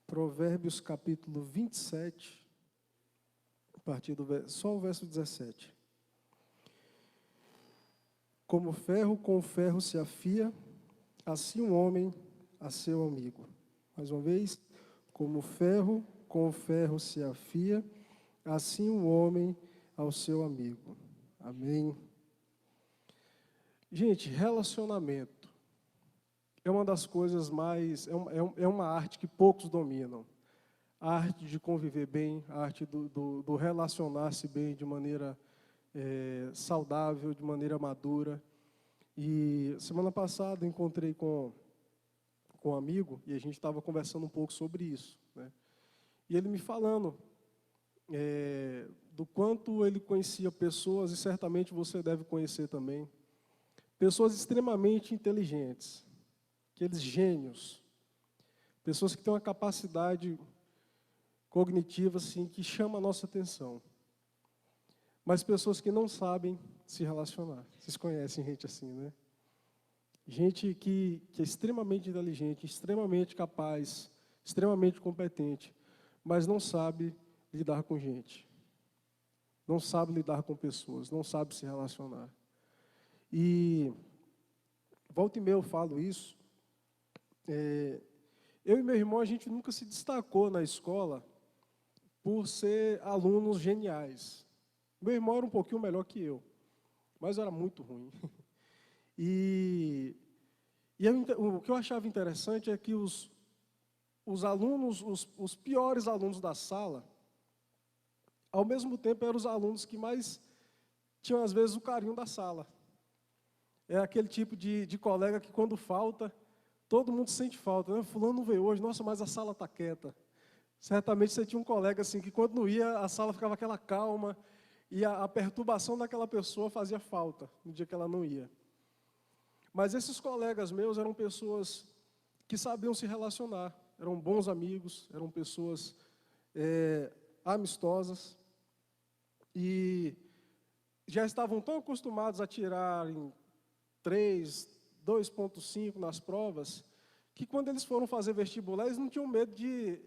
Provérbios capítulo 27, a partir só o verso 17. Como ferro com ferro se afia, assim um homem a seu amigo. Mais uma vez, como ferro com ferro se afia, assim um homem ao seu amigo. Amém. Gente, relacionamento é uma das coisas mais, é uma arte que poucos dominam. A arte de conviver bem, a arte do relacionar-se bem de maneira saudável, de maneira madura. E semana passada encontrei com um amigo e a gente estava conversando um pouco sobre isso, né? E ele me falando do quanto ele conhecia pessoas, e certamente você deve conhecer também, pessoas extremamente inteligentes, aqueles gênios, pessoas que têm uma capacidade cognitiva assim, que chama a nossa atenção, mas pessoas que não sabem se relacionar. Vocês conhecem gente assim, né? Gente que é extremamente inteligente, extremamente capaz, extremamente competente, mas não sabe lidar com gente, não sabe lidar com pessoas, não sabe se relacionar. E volta e meia eu falo isso. Eu e meu irmão, a gente nunca se destacou na escola por ser alunos geniais. Meu irmão era um pouquinho melhor que eu, mas era muito ruim. O que eu achava interessante é que os alunos, os piores alunos da sala, ao mesmo tempo eram os alunos que mais tinham, às vezes, o carinho da sala. É aquele tipo de colega que, quando falta, todo mundo sente falta, né? Fulano não veio hoje, nossa, mas a sala está quieta. Certamente você tinha um colega assim, que quando não ia, a sala ficava aquela calma, e a perturbação daquela pessoa fazia falta, no dia que ela não ia. Mas esses colegas meus eram pessoas que sabiam se relacionar, eram bons amigos, eram pessoas amistosas, e já estavam tão acostumados a tirarem 3, 2,5 nas provas, que quando eles foram fazer vestibular, eles não tinham medo de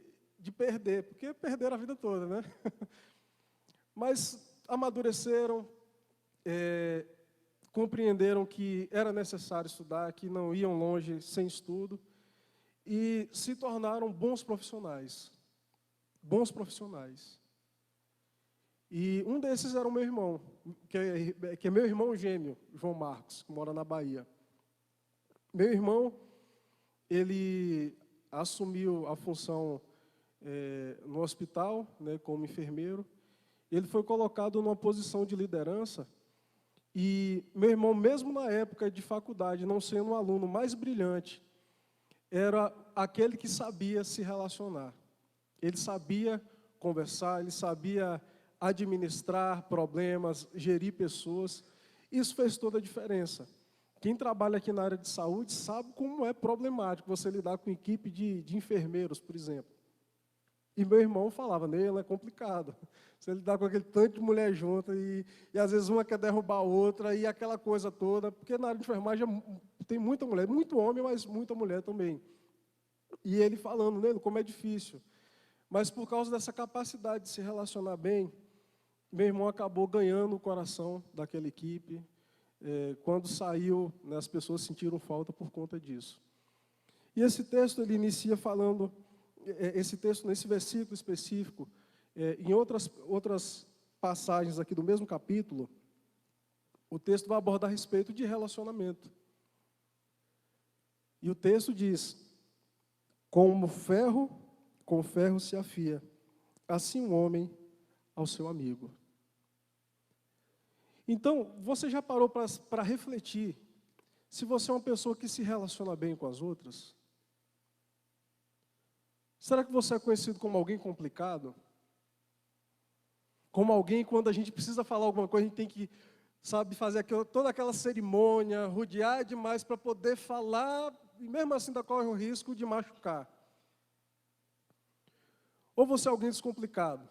perder, porque perderam a vida toda, né? Mas amadureceram, compreenderam que era necessário estudar, que não iam longe sem estudo, e se tornaram bons profissionais. Bons profissionais. E um desses era o meu irmão, que é meu irmão gêmeo, João Marcos, que mora na Bahia. Meu irmão, ele assumiu a função no hospital, né, como enfermeiro. Ele foi colocado numa posição de liderança. E meu irmão, mesmo na época de faculdade, não sendo um aluno mais brilhante, era aquele que sabia se relacionar. Ele sabia conversar, ele sabia administrar problemas, gerir pessoas. Isso fez toda a diferença. Quem trabalha aqui na área de saúde sabe como é problemático você lidar com equipe de enfermeiros, por exemplo. E meu irmão falava, nele é complicado. Você lidar com aquele tanto de mulher junto e às vezes uma quer derrubar a outra e aquela coisa toda, porque na área de enfermagem tem muita mulher, muito homem, mas muita mulher também. E ele falando, nele como é difícil. Mas por causa dessa capacidade de se relacionar bem, meu irmão acabou ganhando o coração daquela equipe. Quando saiu, né, as pessoas sentiram falta por conta disso. E esse texto ele inicia falando, esse texto nesse versículo específico, em outras passagens aqui do mesmo capítulo, o texto vai abordar a respeito de relacionamento. E o texto diz, como ferro com ferro se afia, assim um homem ao seu amigo. Então, você já parou para refletir se você é uma pessoa que se relaciona bem com as outras? Será que você é conhecido como alguém complicado? Como alguém, quando a gente precisa falar alguma coisa, a gente tem que, sabe, fazer toda aquela cerimônia, rodear demais para poder falar, e mesmo assim ainda corre o risco de machucar. Ou você é alguém descomplicado?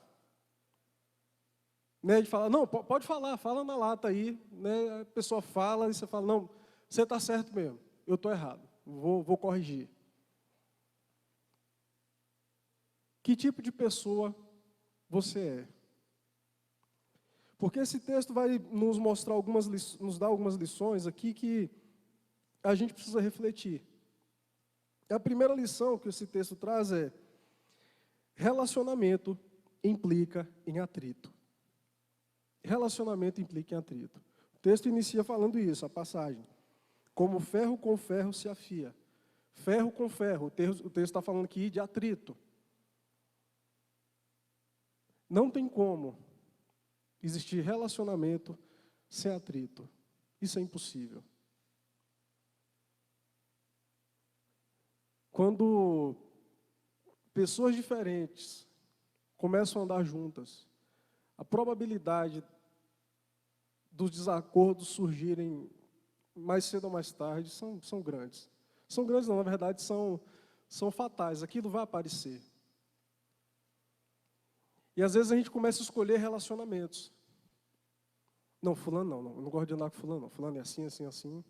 Né, de falar, não, pode falar, fala na lata aí, né, a pessoa fala e você fala, não, você está certo mesmo, eu estou errado, vou corrigir. Que tipo de pessoa você é? Porque esse texto vai nos mostrar nos dar algumas lições aqui que a gente precisa refletir. A primeira lição que esse texto traz é: relacionamento implica em atrito. Relacionamento implica em atrito. O texto inicia falando isso, a passagem. Como ferro com ferro se afia. Ferro com ferro. O texto está falando aqui de atrito. Não tem como existir relacionamento sem atrito. Isso é impossível. Quando pessoas diferentes começam a andar juntas, a probabilidade dos desacordos surgirem mais cedo ou mais tarde são grandes. São grandes não, na verdade são fatais. Aquilo vai aparecer. E às vezes a gente começa a escolher relacionamentos. Não, fulano não, eu não gosto de andar com fulano não. Fulano é assim, assim, assim.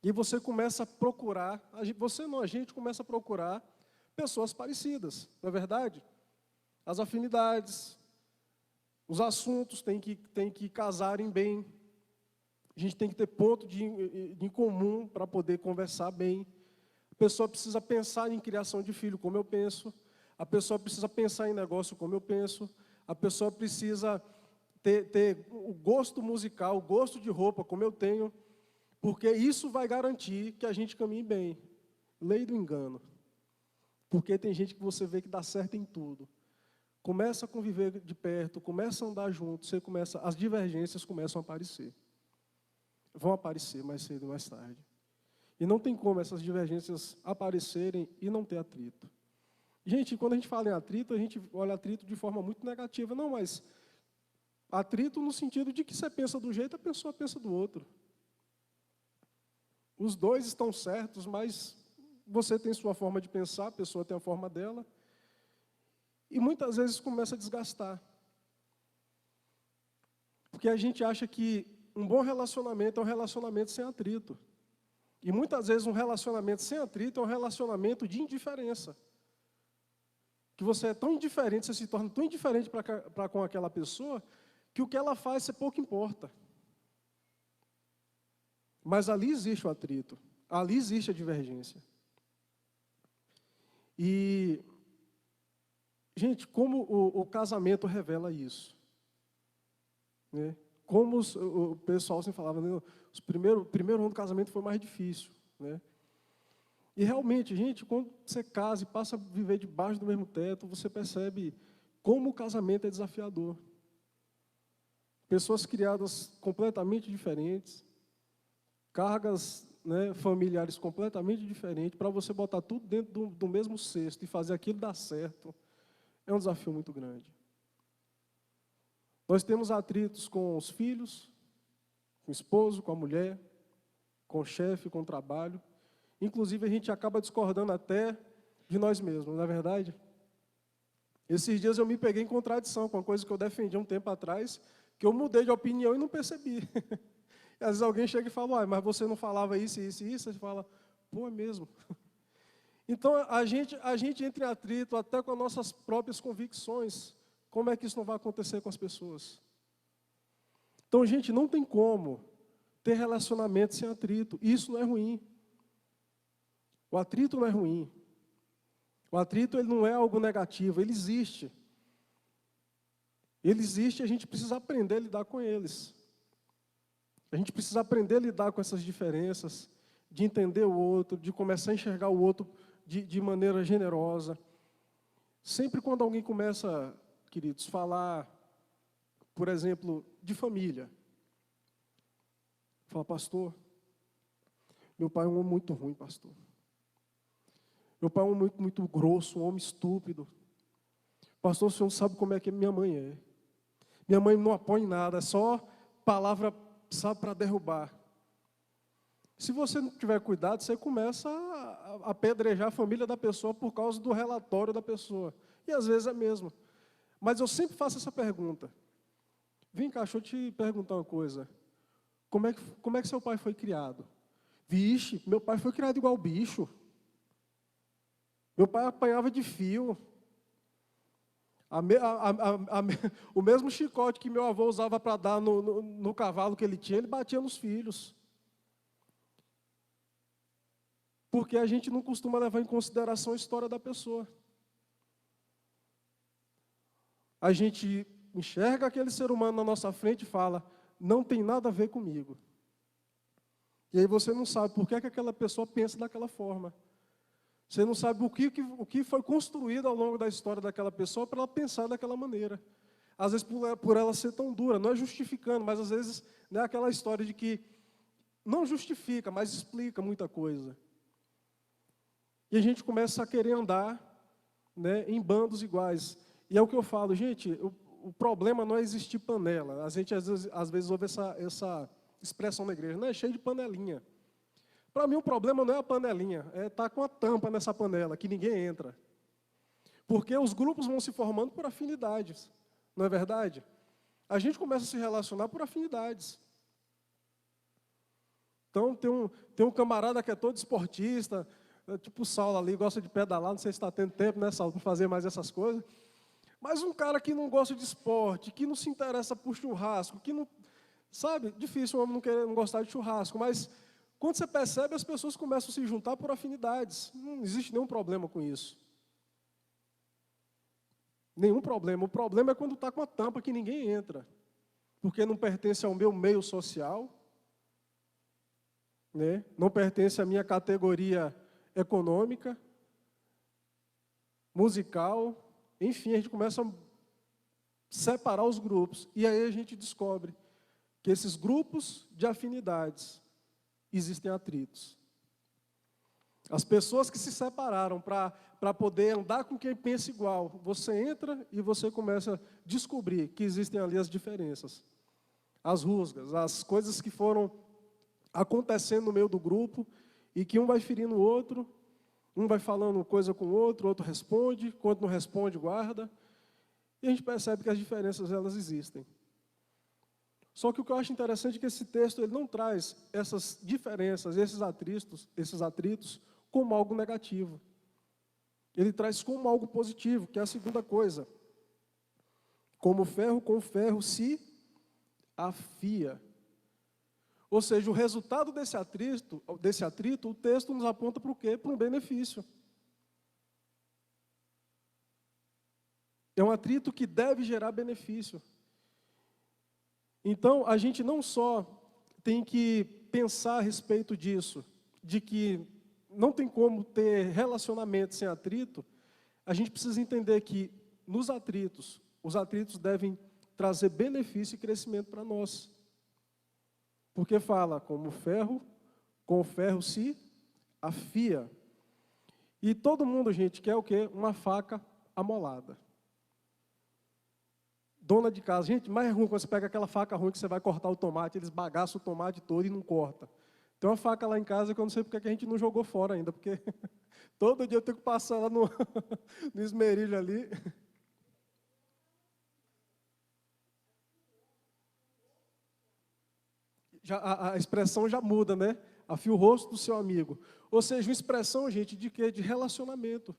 E você começa a procurar, a gente começa a procurar pessoas parecidas, não é verdade? As afinidades, os assuntos têm que casarem bem. A gente tem que ter ponto em comum para poder conversar bem. A pessoa precisa pensar em criação de filho, como eu penso. A pessoa precisa pensar em negócio, como eu penso. A pessoa precisa ter o gosto musical, o gosto de roupa, como eu tenho. Porque isso vai garantir que a gente caminhe bem. Lei do engano. Porque tem gente que você vê que dá certo em tudo. Começa a conviver de perto, começa a andar junto, as divergências começam a aparecer. Vão aparecer mais cedo ou mais tarde. E não tem como essas divergências aparecerem e não ter atrito. Gente, quando a gente fala em atrito, a gente olha atrito de forma muito negativa. Não, mas atrito no sentido de que você pensa do jeito, a pessoa pensa do outro. Os dois estão certos, mas você tem sua forma de pensar, a pessoa tem a forma dela. E muitas vezes começa a desgastar. Porque a gente acha que um bom relacionamento é um relacionamento sem atrito. E muitas vezes um relacionamento sem atrito é um relacionamento de indiferença. Que você é tão indiferente, você se torna tão indiferente para com aquela pessoa, que o que ela faz, você pouco importa. Mas ali existe o atrito, ali existe a divergência. E, gente, como o casamento revela isso? Né? Como o pessoal sempre falava, né? O primeiro ano do casamento foi mais difícil. Né? E realmente, gente, quando você casa e passa a viver debaixo do mesmo teto, você percebe como o casamento é desafiador. Pessoas criadas completamente diferentes, cargas, né, familiares completamente diferentes, para você botar tudo dentro do mesmo cesto e fazer aquilo dar certo, é um desafio muito grande. Nós temos atritos com os filhos, com o esposo, com a mulher, com o chefe, com o trabalho. Inclusive, a gente acaba discordando até de nós mesmos, não é verdade? Esses dias eu me peguei em contradição com uma coisa que eu defendi um tempo atrás, que eu mudei de opinião e não percebi. E às vezes alguém chega e fala, mas você não falava isso, isso e isso? Você fala, pô, é mesmo. Então, a gente entra em atrito até com as nossas próprias convicções. Como é que isso não vai acontecer com as pessoas? Então, gente, não tem como ter relacionamento sem atrito. Isso não é ruim. O atrito não é ruim. O atrito ele não é algo negativo, ele existe. Ele existe e a gente precisa aprender a lidar com eles. A gente precisa aprender a lidar com essas diferenças, de entender o outro, de começar a enxergar o outro de maneira generosa. Sempre quando alguém começa, queridos, falar, por exemplo, de família. Fala, pastor, meu pai é um homem muito ruim, pastor. Meu pai é um homem muito grosso, um homem estúpido. Pastor, o senhor não sabe como é que minha mãe é. Minha mãe não apoia em nada, é só palavra, sabe, para derrubar. Se você não tiver cuidado, você começa a apedrejar a família da pessoa por causa do relatório da pessoa. E às vezes é mesmo. Mas eu sempre faço essa pergunta. Vem cá, deixa eu te perguntar uma coisa. Como é que seu pai foi criado? Vixe, meu pai foi criado igual bicho. Meu pai apanhava de fio. A me- a me- o mesmo chicote que meu avô usava para dar no cavalo que ele tinha, ele batia nos filhos. Porque a gente não costuma levar em consideração a história da pessoa. A gente enxerga aquele ser humano na nossa frente e fala, não tem nada a ver comigo. E aí você não sabe por que aquela pessoa pensa daquela forma. Você não sabe o que foi construído ao longo da história daquela pessoa para ela pensar daquela maneira. Às vezes por ela ser tão dura, não é justificando, mas às vezes é aquela história de que não justifica, mas explica muita coisa. E a gente começa a querer andar, né, em bandos iguais. E é o que eu falo, gente, o problema não é existir panela. A gente às vezes ouve essa expressão na igreja, não é cheio de panelinha. Para mim o problema não é a panelinha, é estar com a tampa nessa panela, que ninguém entra. Porque os grupos vão se formando por afinidades, não é verdade? A gente começa a se relacionar por afinidades. Então tem um camarada que é todo esportista, tipo o Saulo ali, gosta de pedalar, não sei se está tendo tempo, né, Saulo, para fazer mais essas coisas. Mas um cara que não gosta de esporte, que não se interessa por churrasco, que não... Sabe, difícil o homem não gostar de churrasco, mas quando você percebe, as pessoas começam a se juntar por afinidades. Não existe nenhum problema com isso. Nenhum problema. O problema é quando está com a tampa que ninguém entra. Porque não pertence ao meu meio social, né? Não pertence à minha categoria econômica, musical. Enfim, a gente começa a separar os grupos. E aí a gente descobre que esses grupos de afinidades existem atritos. As pessoas que se separaram para poder andar com quem pensa igual, você entra e você começa a descobrir que existem ali as diferenças, as rusgas, as coisas que foram acontecendo no meio do grupo e que um vai ferindo o outro, um vai falando coisa com o outro responde, quando não responde, guarda. E a gente percebe que as diferenças, elas existem. Só que o que eu acho interessante é que esse texto ele não traz essas diferenças, esses atritos como algo negativo. Ele traz como algo positivo, que é a segunda coisa. Como ferro com ferro se afia. Ou seja, o resultado desse atrito, o texto nos aponta para o quê? Para um benefício. É um atrito que deve gerar benefício. Então, a gente não só tem que pensar a respeito disso, de que não tem como ter relacionamento sem atrito, a gente precisa entender que nos atritos, os atritos devem trazer benefício e crescimento para nós. Porque fala, como ferro, com o ferro se afia. E todo mundo, gente, quer o quê? Uma faca amolada. Dona de casa, gente, mais ruim quando você pega aquela faca ruim que você vai cortar o tomate, eles bagaçam o tomate todo e não corta. Tem uma faca lá em casa que eu não sei porque que a gente não jogou fora ainda, porque todo dia eu tenho que passar lá no, no esmerilho ali. A expressão já muda, né? Afia o rosto do seu amigo. Ou seja, uma expressão, gente, de quê? De relacionamento.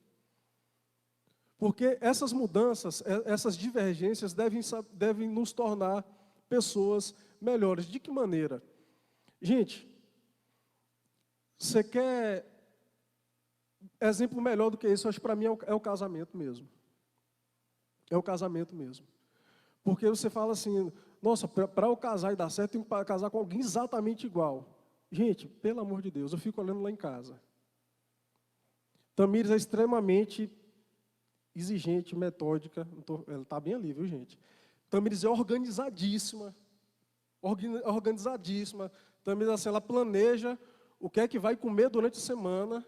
Porque essas mudanças, essas divergências devem nos tornar pessoas melhores. De que maneira? Gente, você quer exemplo melhor do que isso? Acho que para mim é o casamento mesmo. É o casamento mesmo. Porque você fala assim, nossa, para eu casar e dar certo, eu tenho que casar com alguém exatamente igual. Gente, pelo amor de Deus, eu fico olhando lá em casa. Tamires é extremamente exigente, metódica. Ela está bem ali, viu, gente? Tamires é organizadíssima. Organizadíssima. Tamires, assim, ela planeja o que é que vai comer durante a semana,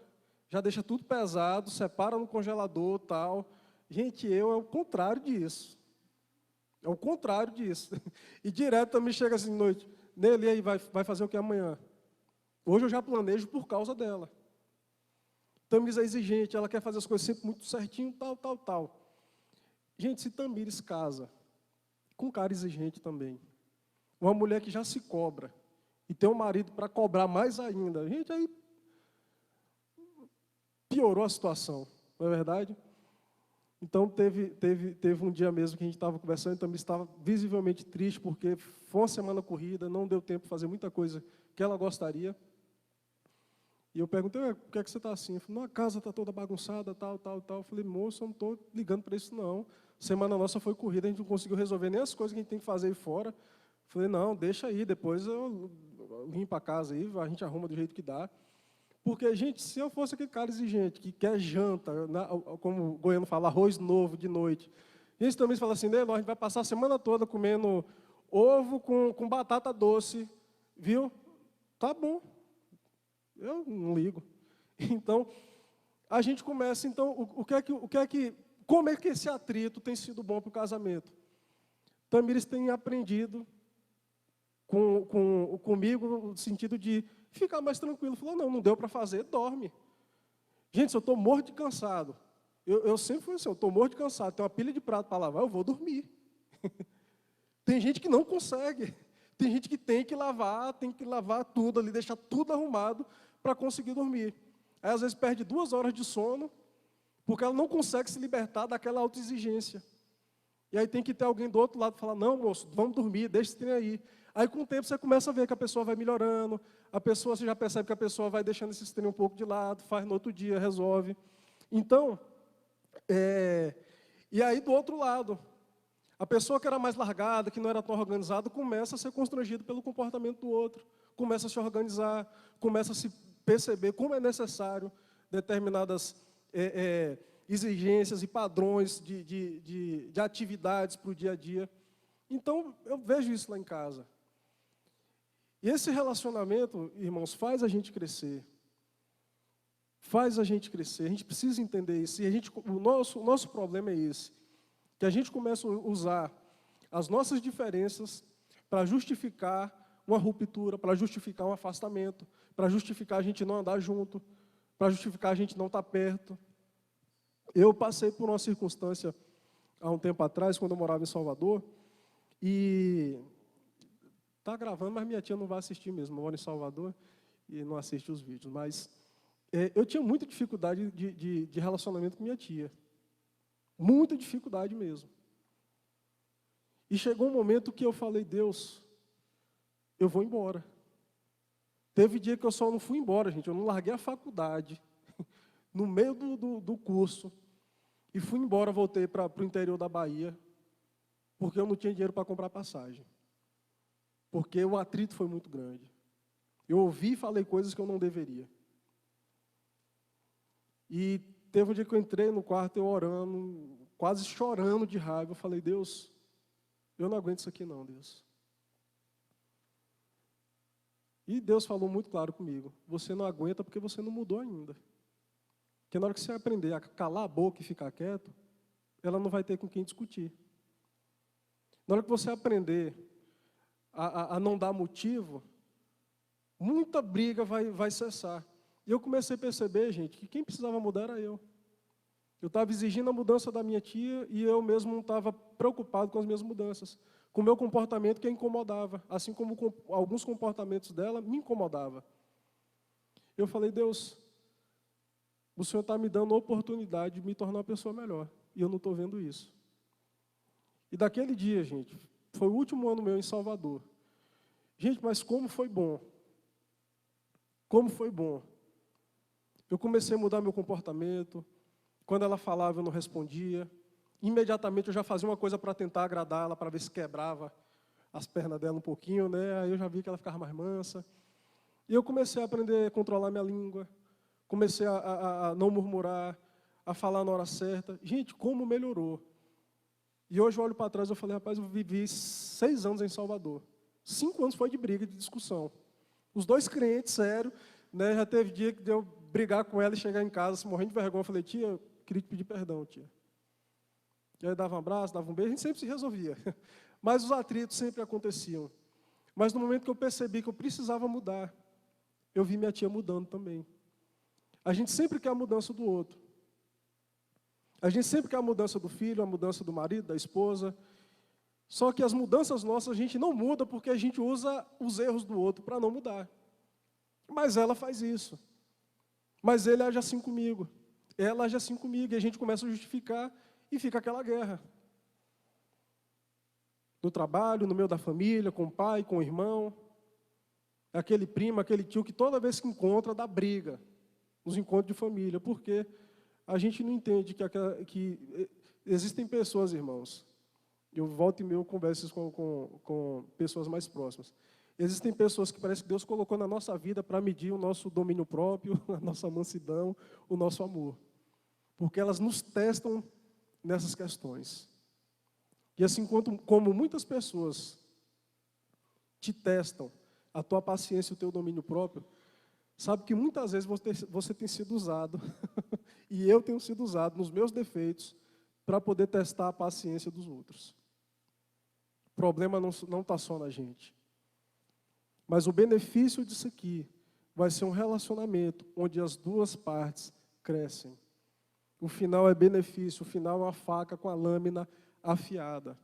já deixa tudo pesado, separa no congelador e tal. Gente, é o contrário disso. É o contrário disso. E direto também chega assim de noite. Nele, aí vai fazer o que amanhã? Hoje eu já planejo por causa dela. Tamires é exigente, ela quer fazer as coisas sempre muito certinho, tal. Gente, se Tamires casa com um cara exigente também, uma mulher que já se cobra, e tem um marido para cobrar mais ainda, gente, aí piorou a situação, não é verdade? Então, teve um dia mesmo que a gente estava conversando, então, estava visivelmente triste, porque foi uma semana corrida, não deu tempo de fazer muita coisa que ela gostaria. E eu perguntei, por que é que você está assim? Ele falou, não, a casa está toda bagunçada, tal, tal, tal. Eu falei, moço, eu não estou ligando para isso, não. Semana nossa foi corrida, a gente não conseguiu resolver nem as coisas que a gente tem que fazer aí fora. Eu falei, não, deixa aí, depois eu limpo a casa aí, a gente arruma do jeito que dá. Porque, gente, se eu fosse aquele cara exigente, que quer janta, como o goiano fala, arroz novo de noite. Gente também fala assim, né, a gente vai passar a semana toda comendo ovo com batata doce, viu? Tá bom. Eu não ligo. Então, a gente começa, então, como é que esse atrito tem sido bom para o casamento? Tamires tem aprendido comigo no sentido de ficar mais tranquilo. Falou, não deu para fazer, dorme. Gente, se eu estou morto de cansado, eu sempre fui assim, eu estou morto de cansado, tem uma pilha de prato para lavar, eu vou dormir. Tem gente que não consegue. Tem gente que tem que lavar tudo ali, deixar tudo arrumado para conseguir dormir. Aí, às vezes, perde 2 horas de sono, porque ela não consegue se libertar daquela autoexigência. E aí tem que ter alguém do outro lado que fala, não, moço, vamos dormir, deixa esse trem aí. Aí, com o tempo, você começa a ver que a pessoa vai melhorando, você já percebe que a pessoa vai deixando esse trem um pouco de lado, faz no outro dia, resolve. Então, e aí, do outro lado, a pessoa que era mais largada, que não era tão organizada, começa a ser constrangida pelo comportamento do outro, começa a se organizar, começa a se perceber como é necessário determinadas exigências e padrões de atividades para o dia a dia. Então, eu vejo isso lá em casa. E esse relacionamento, irmãos, faz a gente crescer. Faz a gente crescer. A gente precisa entender isso. E o nosso problema é esse. Que a gente começa a usar as nossas diferenças para justificar uma ruptura, para justificar um afastamento, para justificar a gente não andar junto, para justificar a gente não estar perto. Eu passei por uma circunstância há um tempo atrás, quando eu morava em Salvador, e está gravando, mas minha tia não vai assistir mesmo. Eu moro em Salvador e não assiste os vídeos. Mas eu tinha muita dificuldade de relacionamento com minha tia. Muita dificuldade mesmo. E chegou um momento que eu falei, Deus, eu vou embora. Teve dia que eu só não fui embora, gente. Eu não larguei a faculdade, no meio do curso, e fui embora, voltei para o interior da Bahia, porque eu não tinha dinheiro para comprar passagem. Porque o atrito foi muito grande. Eu ouvi e falei coisas que eu não deveria. E teve um dia que eu entrei no quarto, eu orando, quase chorando de raiva. Eu falei, Deus, eu não aguento isso aqui não, Deus. E Deus falou muito claro comigo, você não aguenta porque você não mudou ainda. Porque na hora que você aprender a calar a boca e ficar quieto, ela não vai ter com quem discutir. Na hora que você aprender a não dar motivo, muita briga vai cessar. E eu comecei a perceber, gente, que quem precisava mudar era eu. Eu estava exigindo a mudança da minha tia e eu mesmo não estava preocupado com as minhas mudanças. Com o meu comportamento que a incomodava, assim como alguns comportamentos dela me incomodavam. Eu falei, Deus, o Senhor está me dando a oportunidade de me tornar uma pessoa melhor. E eu não estou vendo isso. E daquele dia, gente, foi o último ano meu em Salvador. Gente, mas como foi bom. Como foi bom. Eu comecei a mudar meu comportamento. Quando ela falava, eu não respondia. Imediatamente eu já fazia uma coisa para tentar agradá-la, para ver se quebrava as pernas dela um pouquinho, né? Aí eu já vi que ela ficava mais mansa. E eu comecei a aprender a controlar minha língua. Comecei a não murmurar, a falar na hora certa. Gente, como melhorou. E hoje eu olho para trás e eu falei, rapaz, eu vivi 6 anos em Salvador. 5 anos foi de briga, de discussão. Os 2 crentes, sério, né? Já teve dia que deu brigar com ela e chegar em casa, morrendo de vergonha. Eu falei, tia, eu queria te pedir perdão, tia. E aí dava um abraço, dava um beijo, a gente sempre se resolvia. Mas os atritos sempre aconteciam. Mas no momento que eu percebi que eu precisava mudar, eu vi minha tia mudando também. A gente sempre quer a mudança do outro. A gente sempre quer a mudança do filho, a mudança do marido, da esposa. Só que as mudanças nossas a gente não muda porque a gente usa os erros do outro para não mudar. Mas ela faz isso. Mas ele age assim comigo. Ela age assim comigo. E a gente começa a justificar E fica aquela guerra. No trabalho, no meio da família, com o pai, com o irmão. Aquele primo, aquele tio que toda vez que encontra dá briga. Nos encontros de família. Porque a gente não entende que existem pessoas, irmãos. Eu volto e meio converso isso com pessoas mais próximas. Existem pessoas que parece que Deus colocou na nossa vida para medir o nosso domínio próprio, a nossa mansidão, o nosso amor. Porque elas nos testam nessas questões. E assim como muitas pessoas te testam a tua paciência e o teu domínio próprio, sabe que muitas vezes você tem sido usado, e eu tenho sido usado nos meus defeitos, para poder testar a paciência dos outros. O problema não está só na gente. Mas o benefício disso aqui vai ser um relacionamento onde as duas partes crescem. O final é benefício, o final é uma faca com a lâmina afiada.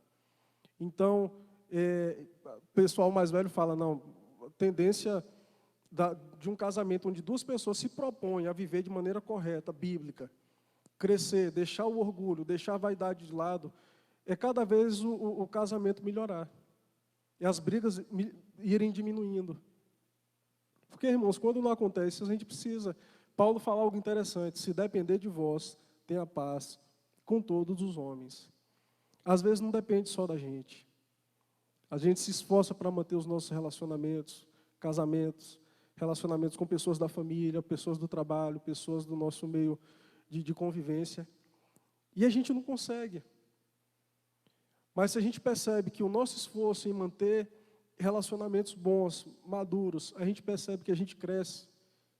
Então, o pessoal mais velho fala, não, a tendência de um casamento onde duas pessoas se propõem a viver de maneira correta, bíblica, crescer, deixar o orgulho, deixar a vaidade de lado, é cada vez o casamento melhorar. E as brigas irem diminuindo. Porque, irmãos, quando não acontece, a gente precisa... Paulo fala algo interessante, se depender de vós, tenha paz com todos os homens. Às vezes não depende só da gente. A gente se esforça para manter os nossos relacionamentos, casamentos, relacionamentos com pessoas da família, pessoas do trabalho, pessoas do nosso meio de convivência. E a gente não consegue. Mas se a gente percebe que o nosso esforço em manter relacionamentos bons, maduros, a gente percebe que a gente cresce,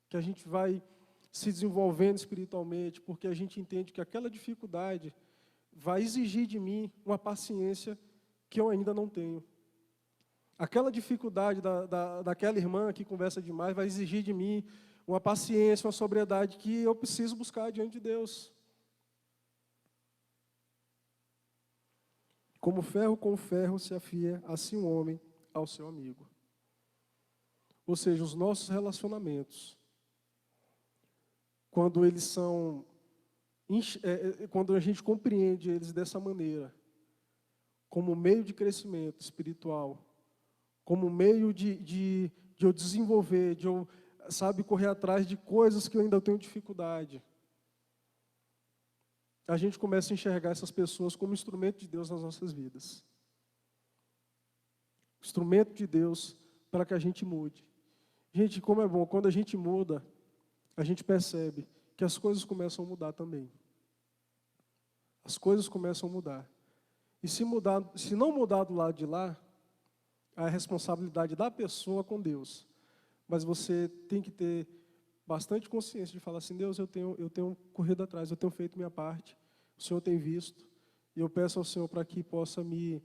que a gente vai se desenvolvendo espiritualmente, porque a gente entende que aquela dificuldade vai exigir de mim uma paciência que eu ainda não tenho. Aquela dificuldade daquela irmã que conversa demais vai exigir de mim uma paciência, uma sobriedade que eu preciso buscar diante de Deus. Como ferro com ferro se afia, assim um homem ao seu amigo. Ou seja, os nossos relacionamentos, quando eles são, quando a gente compreende eles dessa maneira, como meio de crescimento espiritual, como meio de eu desenvolver, de eu, correr atrás de coisas que eu ainda tenho dificuldade, a gente começa a enxergar essas pessoas como instrumento de Deus nas nossas vidas. Instrumento de Deus para que a gente mude. Gente, como é bom, quando a gente muda, a gente percebe que as coisas começam a mudar também. As coisas começam a mudar. E se não mudar do lado de lá, a responsabilidade da pessoa com Deus. Mas você tem que ter bastante consciência de falar assim, Deus, eu tenho corrido atrás, eu tenho feito minha parte, o Senhor tem visto, e eu peço ao Senhor para que possa me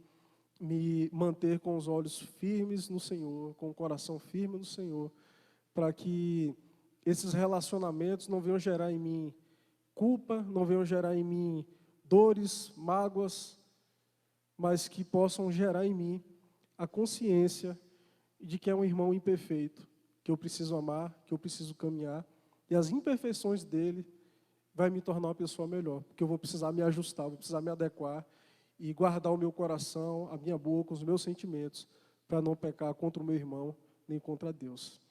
manter com os olhos firmes no Senhor, com o coração firme no Senhor, para que esses relacionamentos não venham gerar em mim culpa, não venham gerar em mim dores, mágoas, mas que possam gerar em mim a consciência de que é um irmão imperfeito, que eu preciso amar, que eu preciso caminhar, e as imperfeições dele vai me tornar uma pessoa melhor, porque eu vou precisar me ajustar, vou precisar me adequar e guardar o meu coração, a minha boca, os meus sentimentos, para não pecar contra o meu irmão, nem contra Deus.